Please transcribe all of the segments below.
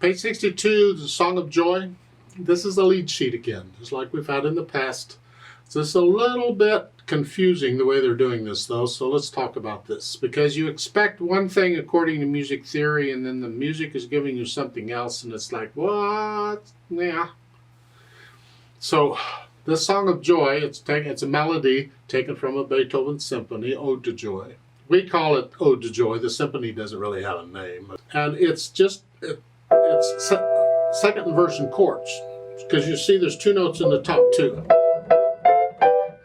Page 62, the Song of Joy. This is a lead sheet again, just like we've had in the past. It's just a little bit confusing the way they're doing this though, so let's talk about this. Because you expect one thing according to music theory, and then the music is giving you something else, and it's like, what? Yeah. So, this Song of Joy, it's a melody taken from a Beethoven symphony, Ode to Joy. We call it Ode to Joy. The symphony doesn't really have a name. And it's just, it's second inversion chords. Because you see there's two notes in the top two.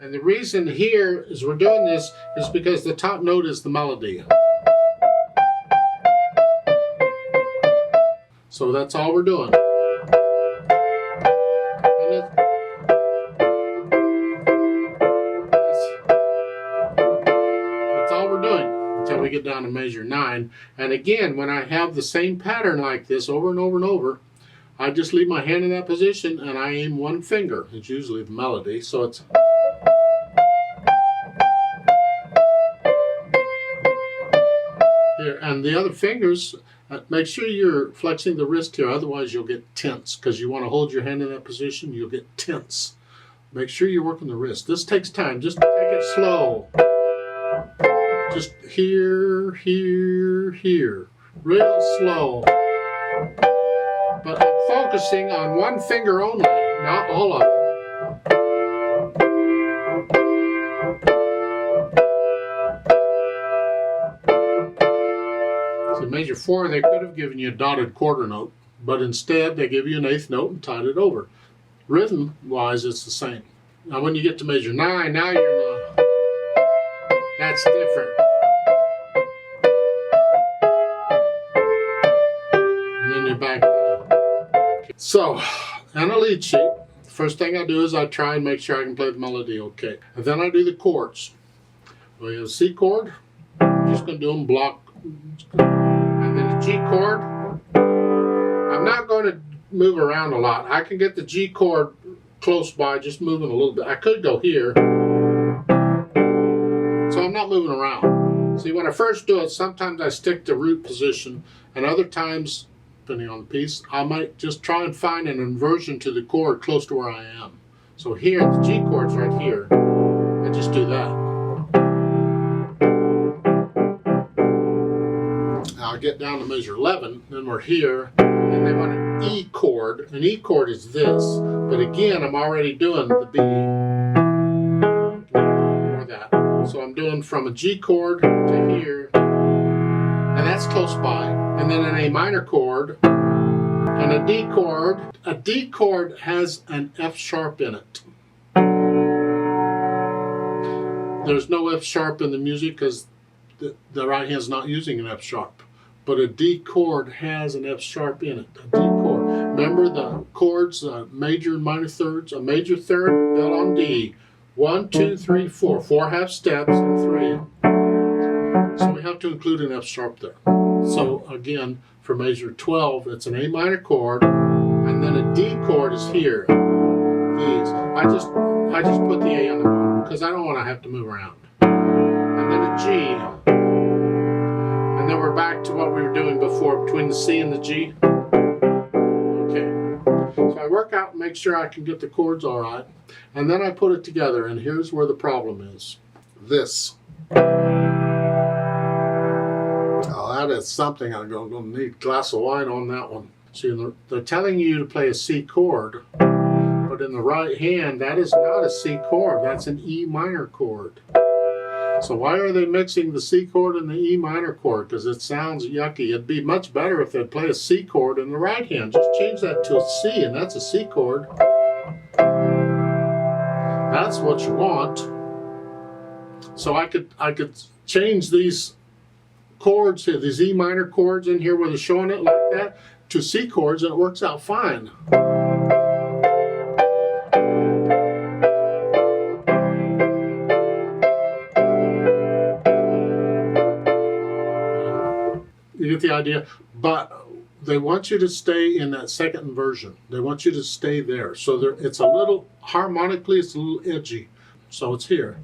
And the reason here is we're doing this is because the top note is the melody. So that's all we're doing. And that's all we're doing until we get down to measure 9. And again, when I have the same pattern like this over and over and over, I just leave my hand in that position and I aim one finger. It's usually the melody, so it's here. And the other fingers, make sure you're flexing the wrist here, otherwise you'll get tense, because you want to hold your hand in that position, you'll get tense. Make sure you're working the wrist. This takes time. Just take it slow. Just here, here, here. Real slow. But I'm focusing on one finger only, not all of them. So measure 4, they could have given you a dotted quarter note, but instead they give you an 8th note and tied it over. Rhythm-wise, it's the same. Now when you get to measure 9, now you're not. That's different. And then you're back to so, on a lead sheet, the first thing I do is I try and make sure I can play the melody okay. And then I do the chords. We have a C chord, I'm just going to do them block. And then a G chord. I'm not going to move around a lot. I can get the G chord close by just moving a little bit. I could go here. So I'm not moving around. See, when I first do it, sometimes I stick to root position, and other times, depending on the piece, I might just try and find an inversion to the chord close to where I am. So here, the G chord's right here. I just do that. Now I get down to measure 11, then we're here, and they want an E chord. An E chord is this, but again, I'm already doing the B. Or that. So I'm doing from a G chord to here, and that's close by. And then an A minor chord, and a D chord. A D chord has an F sharp in it. There's no F sharp in the music because the right hand's not using an F sharp. But a D chord has an F sharp in it. A D chord. Remember the chords, major and minor thirds? A major third built on D. 1, 2, 3, 4. 4 half steps and 3. So we have to include an F sharp there. So again, for measure 12, it's an A minor chord, and then a D chord is here. These. I just put the A on the bottom because I don't want to have to move around. And then a G. And then we're back to what we were doing before between the C and the G. Okay. So I work out and make sure I can get the chords all right. And then I put it together, and here's where the problem is. This. That is something I'm going to need a glass of wine on that one. See, they're telling you to play a C chord, but in the right hand, that is not a C chord. That's an E minor chord. So why are they mixing the C chord and the E minor chord? Because it sounds yucky. It'd be much better if they'd play a C chord in the right hand. Just change that to a C, and that's a C chord. That's what you want. So I could change these chords here, these E minor chords in here where they're showing it like that, to C chords, and it works out fine. You get the idea? But they want you to stay in that second inversion. They want you to stay there. So it's a little, harmonically, it's a little edgy. So it's here.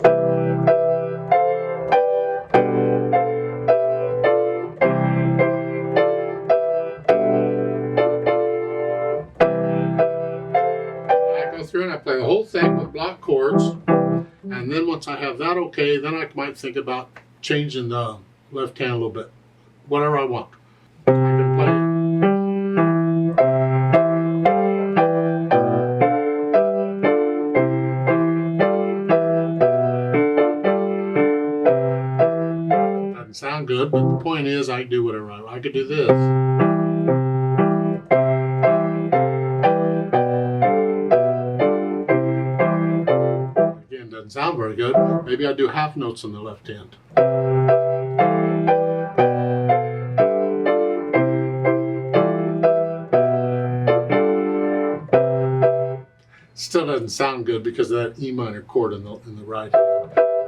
play the whole thing with block chords, and then once I have that okay, then I might think about changing the left hand a little bit. Whatever I want. I can play it. Doesn't sound good, but the point is I can do whatever I want. I could do this. Again, doesn't sound very good. Maybe I do half notes on the left hand. Still doesn't sound good because of that E minor chord in the right hand.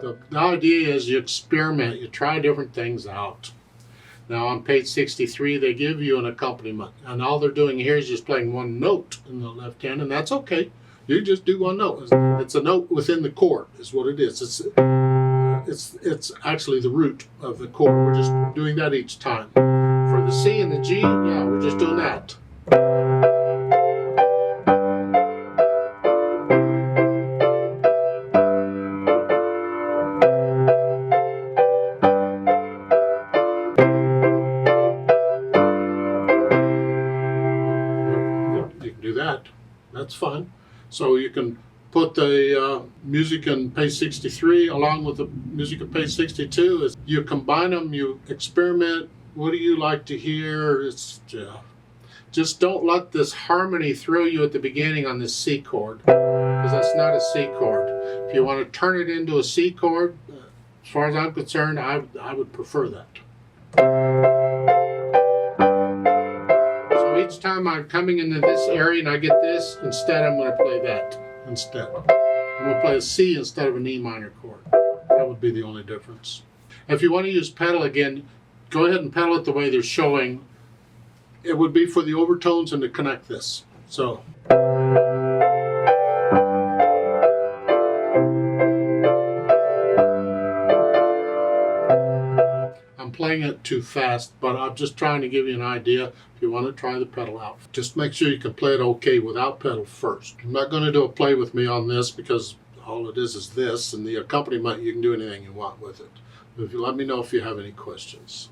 The idea is you experiment, you try different things out. Now on page 63 they give you an accompaniment, and all they're doing here is just playing one note in the left hand, and that's okay. You just do one note. It's a note within the chord is what it is. It's actually the root of the chord. We're just doing that each time. For the C and the G, yeah, we're just doing that. That's fine. So you can put the music in page 63 along with the music of page 62. Is you combine them, you experiment. What do you like to hear? It's just don't let this harmony throw you at the beginning on this C chord, because that's not a C chord. If you want to turn it into a C chord, as far as I'm concerned, I would prefer that. Each time I'm coming into this area and I get this, instead I'm going to play that instead. I'm going to play a C instead of an E minor chord. That would be the only difference. If you want to use pedal again, go ahead and pedal it the way they're showing. It would be for the overtones and to connect this. So. I'm playing it too fast, but I'm just trying to give you an idea. If you want to try the pedal out, just make sure you can play it okay without pedal first. I'm not going to do a play with me on this because all it is this, and the accompaniment, you can do anything you want with it. If you let me know if you have any questions.